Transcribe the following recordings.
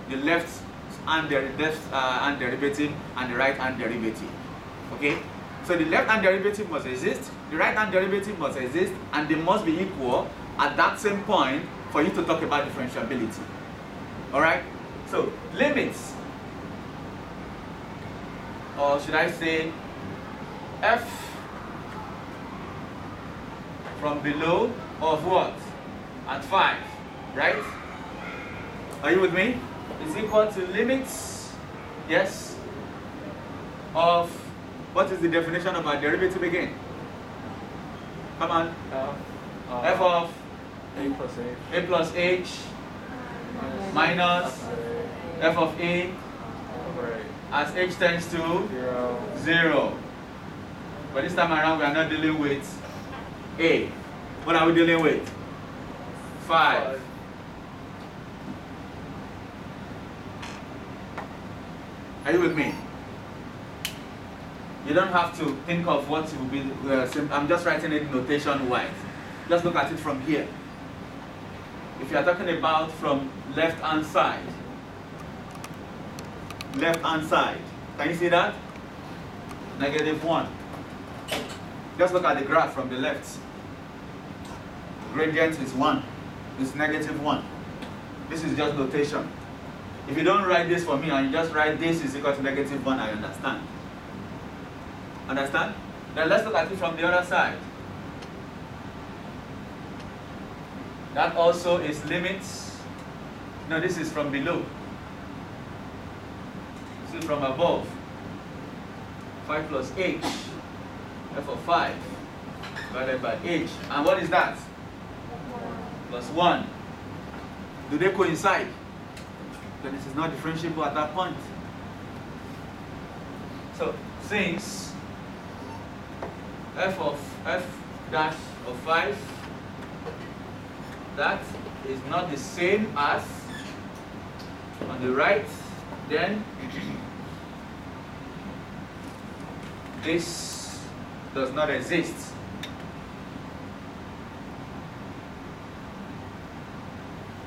the left hand derivative and the right hand derivative. Okay? So the left hand derivative must exist, the right hand derivative must exist, and they must be equal at that same point for you to talk about differentiability. Alright? So limits, or should I say f from below of what? At 5, right? Are you with me? Is equal to limits, yes, of, what is the definition of our derivative again? Come on. F of a plus h minus f of a as h tends to 0. But this time around we are not dealing with a. What are we dealing with? 5. Are you with me? You don't have to think of what will be. I'm just writing it notation wise. Just look at it from here. If you are talking about from left hand side, can you see that? -1. Just look at the graph from the left. Gradient is 1. It's -1. This is just notation. If you don't write this for me and you just write this is equal to -1, I understand. Understand? Then let's look at it from the other side. That also is limits. No, this is from below. This is from above. 5 plus h. F of 5 divided by h. And what is that? Plus 1. Do they coincide? Then this is not differentiable at that point. So since f dash of 5, that is not the same as on the right, then this does not exist.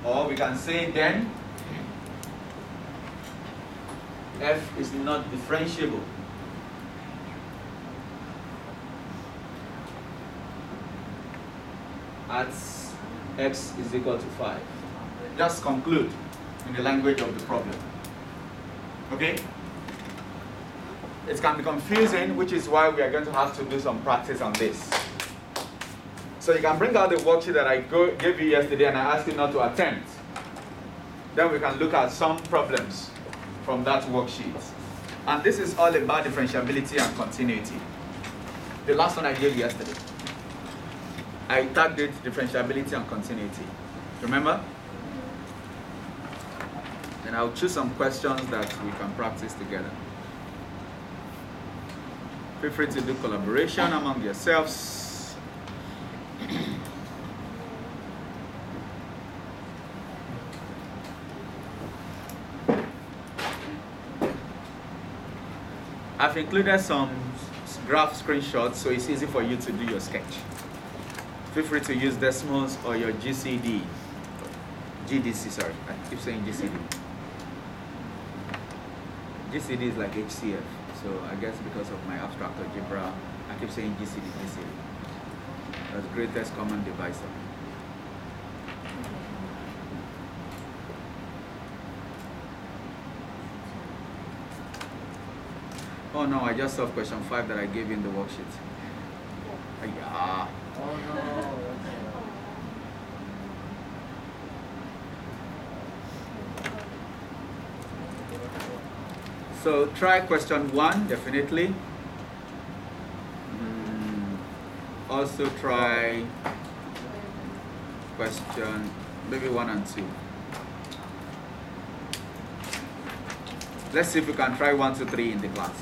Or we can say then f is not differentiable. At x is equal to 5. Just conclude in the language of the problem. Okay? It can be confusing, which is why we are going to have to do some practice on this. So you can bring out the worksheet that I gave you yesterday and I asked you not to attempt. Then we can look at some problems from that worksheet. And this is all about differentiability and continuity. The last one I gave you yesterday. I tagged it differentiability and continuity. Remember? And I'll choose some questions that we can practice together. Feel free to do collaboration among yourselves. I've included some graph screenshots so it's easy for you to do your sketch. Feel free to use decimals or your GDC, sorry. I keep saying GCD. GCD is like HCF, so I guess because of my abstract algebra, I keep saying GCD. That's greatest common divisor. Oh no, I just solved question 5 that I gave you in the worksheet. Yeah. Oh no. So try question 1, definitely. Also try question maybe 1 and 2. Let's see if we can try 1, 2, 3 in the class.